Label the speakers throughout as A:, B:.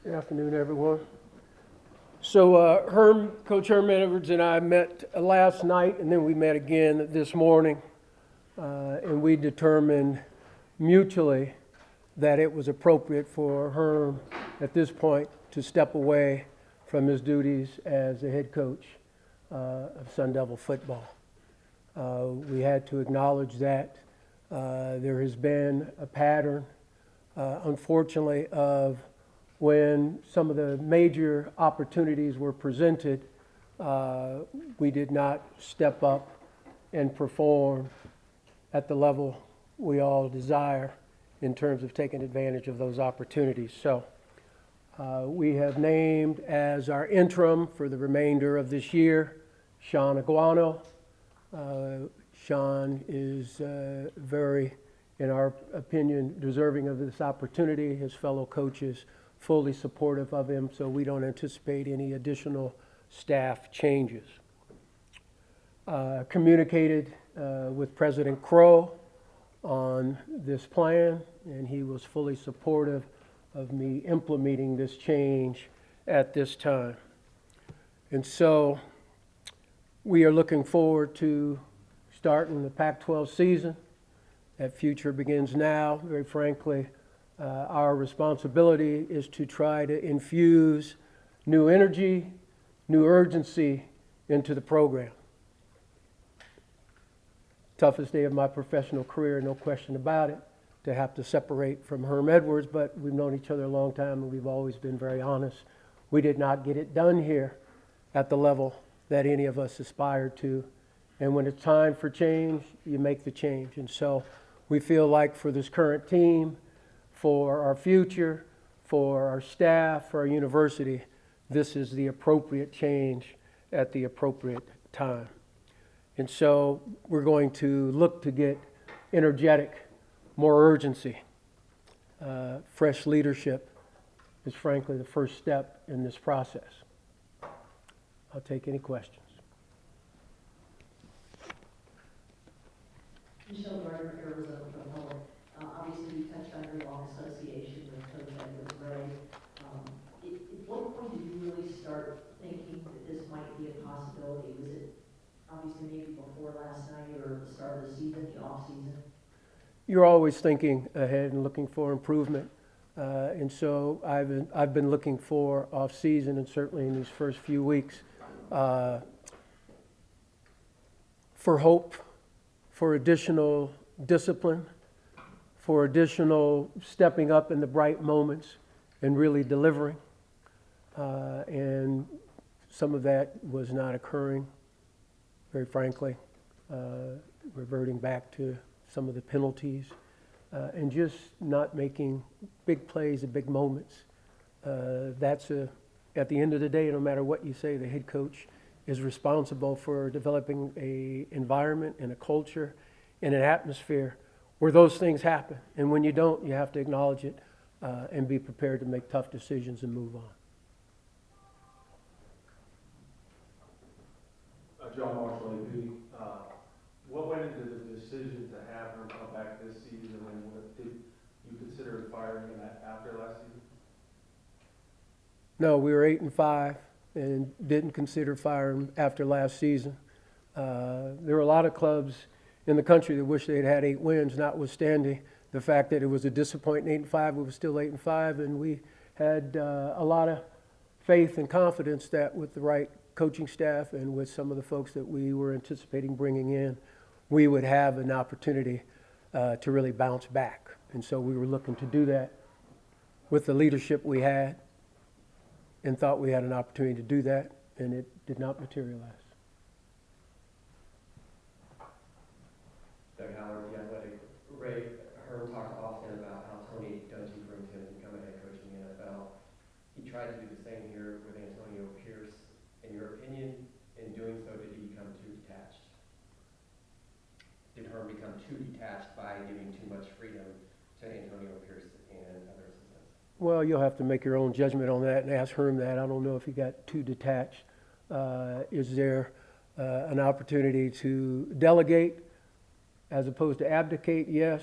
A: Good afternoon, everyone. So Coach Herm Edwards and I met last night, and then we met again this morning, and we determined mutually that it was appropriate for Herm at this point to step away from his duties as the head coach of Sun Devil football. We had to acknowledge that there has been a pattern, unfortunately, of when some of the major opportunities were presented, we did not step up and perform at the level we all desire in terms of taking advantage of those opportunities. So we have named as our interim for the remainder of this year, Sean Aguano. Sean is very, in our opinion, deserving of this opportunity. His fellow coaches fully supportive of him, so we don't anticipate any additional staff changes. Communicated with President Crow on this plan, and he was fully supportive of me implementing this change at this time. And so we are looking forward to starting the Pac-12 season. That future begins now. Very frankly, our responsibility is to try to infuse new energy, new urgency into the program. Toughest day of my professional career, no question about it, to have to separate from Herm Edwards, but we've known each other a long time and we've always been very honest. We did not get it done here at the level that any of us aspired to. And when it's time for change, you make the change. And so we feel like for this current team, for our future, for our staff, for our university, this is the appropriate change at the appropriate time. And so we're going to look to get energetic, more urgency. Fresh leadership is frankly the first step in this process. I'll take any questions.
B: Michelle Gardner, Arizona Public. Obviously, you touched on your long association with Coach Edwards Ray. At what point did you really start thinking that this might be a possibility? Was it obviously maybe before last night or the start of the season, the off season?
A: You're always thinking ahead and looking for improvement. And so I've been looking for off season, and certainly in these first few weeks, for hope, for additional discipline, for additional stepping up in the bright moments and really delivering. And some of that was not occurring, very frankly, reverting back to some of the penalties and just not making big plays at big moments. At the end of the day, no matter what you say, the head coach is responsible for developing an environment and a culture and an atmosphere where those things happen. And when you don't, you have to acknowledge it and be prepared to make tough decisions and move on.
C: John Marshall, AP. What went into the decision to have her come back this season, and what did you consider firing him after last season?
A: No, we were 8-5 and didn't consider firing after last season. There were a lot of clubs in the country that wish they'd had 8 wins, notwithstanding the fact that it was a disappointing 8-5. We were still 8-5, and we had a lot of faith and confidence that with the right coaching staff and with some of the folks that we were anticipating bringing in, we would have an opportunity to really bounce back. And so we were looking to do that with the leadership we had and thought we had an opportunity to do that, and it did not materialize.
D: Doug Howard, the athletic. Ray, Herm talked often about how Tony Dungy groomed him to become a head coach in the NFL. He tried to do the same here with Antonio Pierce. In your opinion, in doing so, did he become too detached? Did Herm become too detached by giving too much freedom to Antonio Pierce and other assistants?
A: Well, you'll have to make your own judgment on that and ask Herm that. I don't know if he got too detached. Is there an opportunity to delegate as opposed to abdicate? Yes.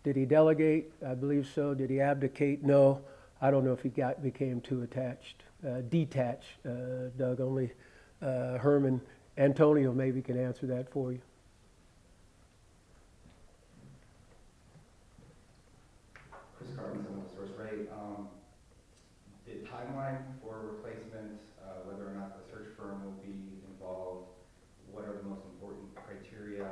A: Did he delegate? I believe so. Did he abdicate? No. I don't know if he became too detached, Doug. Only Herman Antonio maybe can answer that for you.
E: Chris Carpenter, Source Ray. The timeline for replacement, whether or not the search firm will be involved, what are the most important criteria,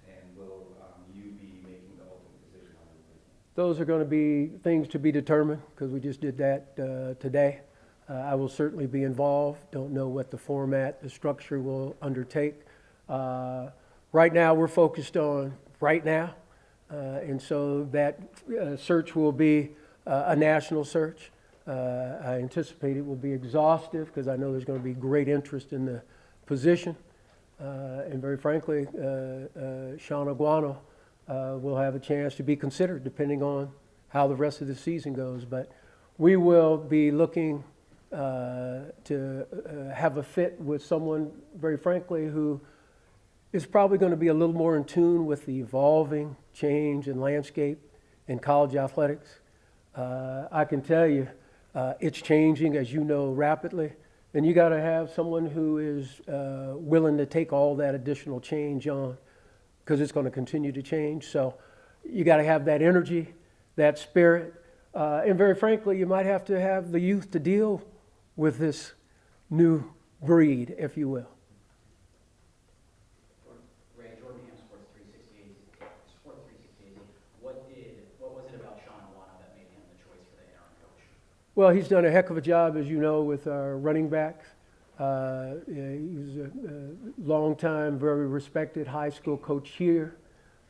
E: and will you be making the ultimate decision on the replacement?
A: Those are going to be things to be determined because we just did that today. I will certainly be involved. Don't know what the format, the structure will undertake. Right now, we're focused on right now. And so that search will be a national search. I anticipate it will be exhaustive because I know there's going to be great interest in the position. And very frankly, Sean Aguano will have a chance to be considered depending on how the rest of the season goes. But we will be looking to have a fit with someone, very frankly, who is probably going to be a little more in tune with the evolving change and landscape in college athletics. I can tell you it's changing, as you know, rapidly. And you got to have someone who is willing to take all that additional change on because it's going to continue to change. So you got to have that energy, that spirit. And very frankly, you might have to have the youth to deal with this new breed, if you will.
F: Ray, Jordan Ham, Sports 360. What was it about Sean Aguano that made him the choice for the interim coach?
A: Well, he's done a heck of a job, as you know, with our running backs. He's a long-time, very respected high school coach here.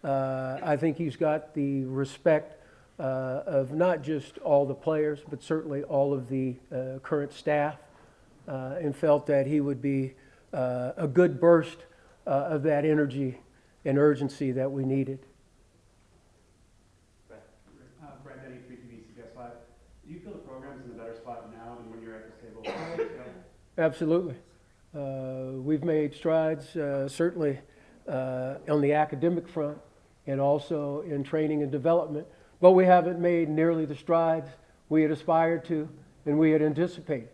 A: I think he's got the respect of not just all the players, but certainly all of the current staff, and felt that he would be a good burst of that energy and urgency that we needed.
G: Brad Denny, 3TV, CBS 5. Do you feel the program's in a better spot now than when you were at this table 5 years ago?
A: Absolutely. We've made strides, certainly on the academic front and also in training and development, but we haven't made nearly the strides we had aspired to and we had anticipated.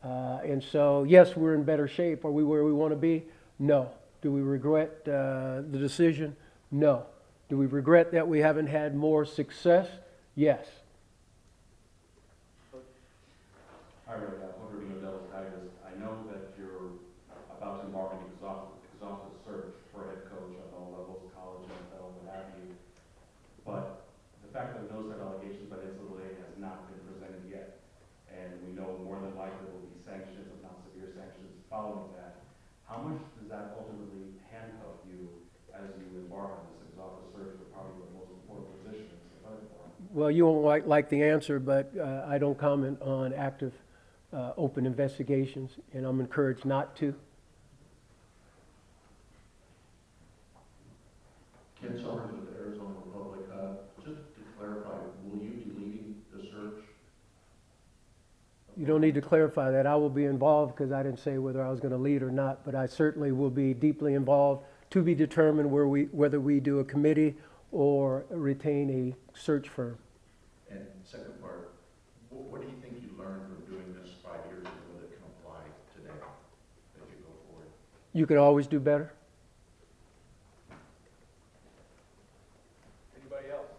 A: And so, yes, we're in better shape. Are we where we want to be? No. Do we regret the decision? No. Do we regret that we haven't had more success? Yes.
H: All right, Hunter being a Devil's Tigers, I know that you're about to embark on an exhaustive search for a head coach at all levels, college, NFL, what have you. But the fact that no such allegations by the NCAA has not been presented yet, and we know more than likely there will be sanctions, if not severe sanctions, following that. How much does that ultimately handcuff you as you embark on this exhaustive search for probably the most important position in this athletic forum?
A: Well, you won't like the answer, but I don't comment on active open investigations, and I'm encouraged not to.
I: Ken Summers with the Arizona Republic. Just to clarify, will you be leading the search?
A: You don't need to clarify that. I will be involved because I didn't say whether I was going to lead or not, but I certainly will be deeply involved to be determined whether we do a committee or retain a search firm.
I: And second part, what do you think you learned from doing this 5 years ago that can apply today as you go forward?
A: You could always do better.
C: Anybody else?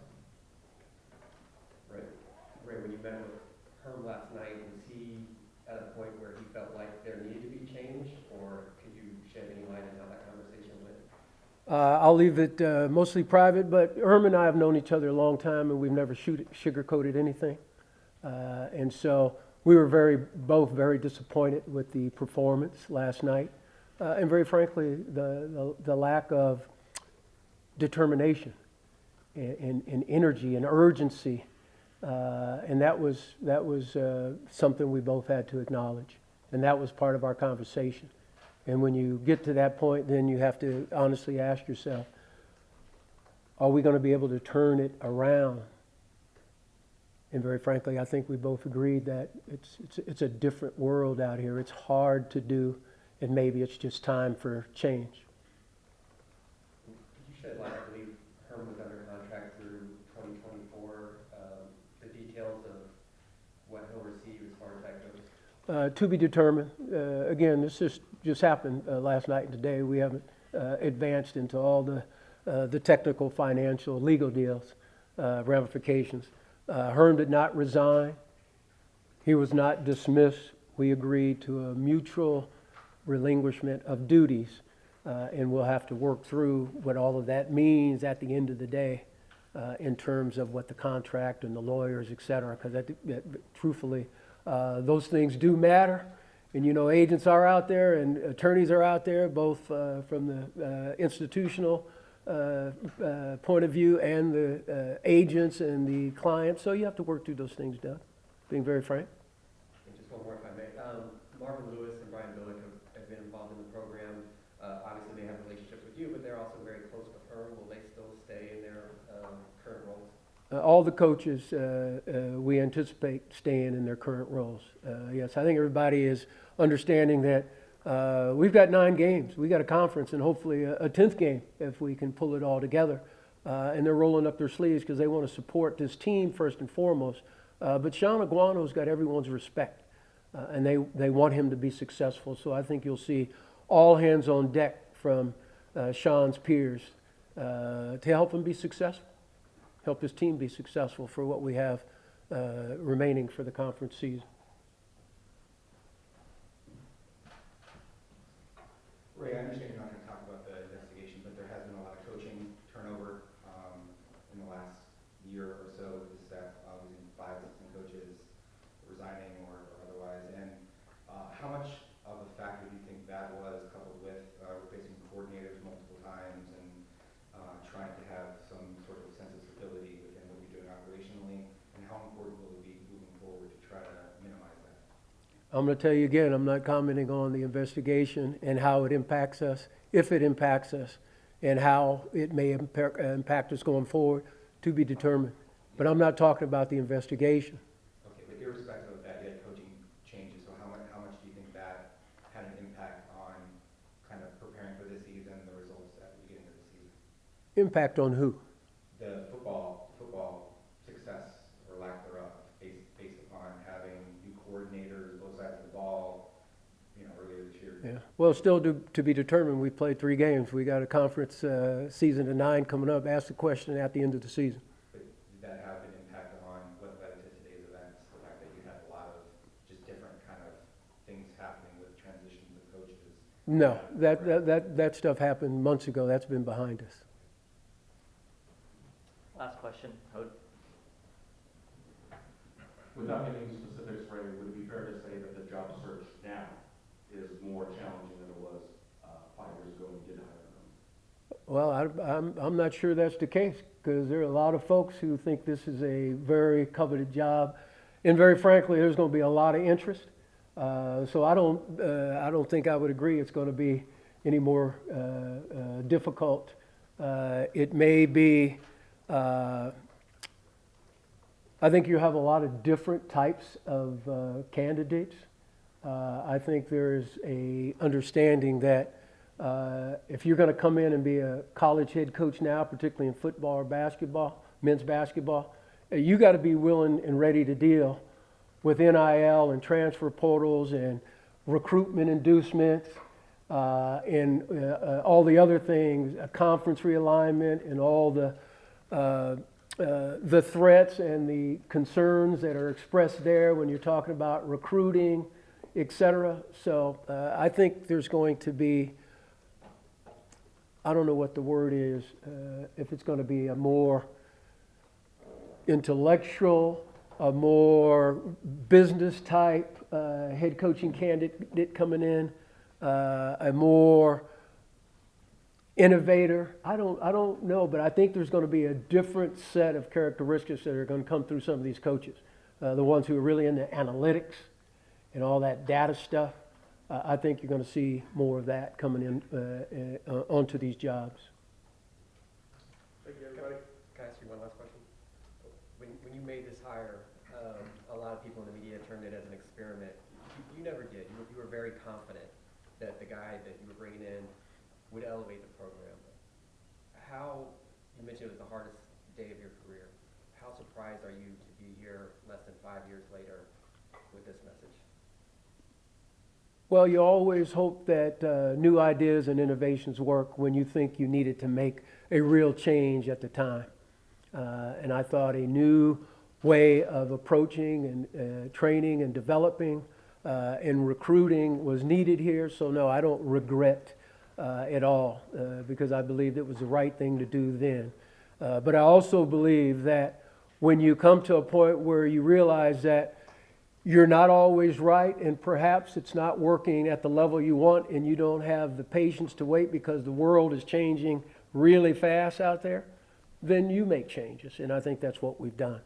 D: Ray, when you met with Herm last night, was he at a point where he felt like there needed to be change, or could you shed any light on how that conversation went?
A: I'll leave it mostly private, but Herm and I have known each other a long time, and we've never sugarcoated anything. And so we were both very disappointed with the performance last night, and very frankly, the lack of determination and energy and urgency, and that was something we both had to acknowledge, and that was part of our conversation. And when you get to that point, then you have to honestly ask yourself, are we going to be able to turn it around? And very frankly, I think we both agreed that it's a different world out here. It's hard to do, and maybe it's just time for change.
D: Could you shed light? I believe Herm was under contract through 2024. The details of
A: To be determined. Again, this just happened last night and today. We haven't advanced into all the technical, financial, legal deals, ramifications. Herm did not resign. He was not dismissed. We agreed to a mutual relinquishment of duties, and we'll have to work through what all of that means at the end of the day in terms of what the contract and the lawyers, et cetera, because truthfully, those things do matter. And, you know, agents are out there and attorneys are out there, both from the institutional point of view and the agents and the clients. So you have to work through those things, Doug, being very frank.
D: And just one more if I may. Marvin Lewis and Brian Billick have been involved in the program. Obviously they have relationships with you, but they're also very close with Herm. Will they still stay in their current roles?
A: All the coaches, we anticipate staying in their current roles. Yes, I think everybody is understanding that we've got 9 games. We got a conference and hopefully a 10th game if we can pull it all together. And they're rolling up their sleeves because they want to support this team first and foremost. But Sean Aguano's got everyone's respect, and they want him to be successful. So I think you'll see all hands on deck from Sean's peers to help him be successful. Help his team be successful for what we have remaining for the conference season.
E: Ray, I understand you're not going to talk about the investigation, but there has been a lot of coaching turnover in the last year or so with the staff, losing 5 assistant coaches, resigning or otherwise. And how much of a factor do you think that was, coupled with replacing coordinators multiple times and trying to have some sort of sense of stability within what you're doing operationally, and how important will it be moving forward to try to minimize that?
A: I'm going to tell you again, I'm not commenting on the investigation and how it impacts us, if it impacts us, and how it may impact us going forward, to be determined. But I'm not talking about the investigation.
E: Okay, but irrespective of that, you had coaching changes, so how much do you think that had an impact on kind of preparing for this season and the results at the beginning of the season?
A: Impact on who?
E: The football success or lack thereof, based upon having new coordinators, both sides of the ball, you know, earlier this year.
A: Yeah. Well, still to be determined. We played 3 games. We got a conference season of 9 coming up. Ask the question at the end of the season.
E: But did that have an impact on what led to today's events? The fact that you had a lot of just different kind of things happening with transitions of coaches?
A: No, that stuff happened months ago. That's been behind us.
F: Last question, Hode.
H: Without getting into specifics, Ray, would it be fair to say that the job search now is more challenging than it was 5 years ago when you did hire them?
A: Well, I'm not sure that's the case, because there are a lot of folks who think this is a very coveted job, and very frankly, there's going to be a lot of interest. So I don't think I would agree it's going to be any more difficult. It may be. I think you have a lot of different types of candidates. I think there's a understanding that if you're going to come in and be a college head coach now, particularly in football or basketball, men's basketball, you got to be willing and ready to deal with NIL and transfer portals and recruitment inducements and all the other things, conference realignment and all the threats and the concerns that are expressed there when you're talking about recruiting, et cetera. So I think there's going to be, I don't know what the word is, if it's going to be a more intellectual, a more business type head coaching candidate coming in, a more innovator. I don't know, but I think there's going to be a different set of characteristics that are going to come through some of these coaches. The ones who are really into analytics and all that data stuff. I think you're going to see more of that coming in onto these jobs.
D: Thank you, everybody. Can I ask you one last question? When you made this hire, a lot of people in the media termed it as an experiment. You never did. You were very confident that the guy that you were bringing in would elevate the program. You mentioned it was the hardest day of your career. How surprised are you to be here less than 5 years later with this message?
A: Well, you always hope that new ideas and innovations work when you think you needed to make a real change at the time. And I thought a new way of approaching and training and developing and recruiting was needed here. So no, I don't regret at all because I believed it was the right thing to do then. But I also believe that when you come to a point where you realize that you're not always right and perhaps it's not working at the level you want and you don't have the patience to wait because the world is changing really fast out there, then you make changes. And I think that's what we've done.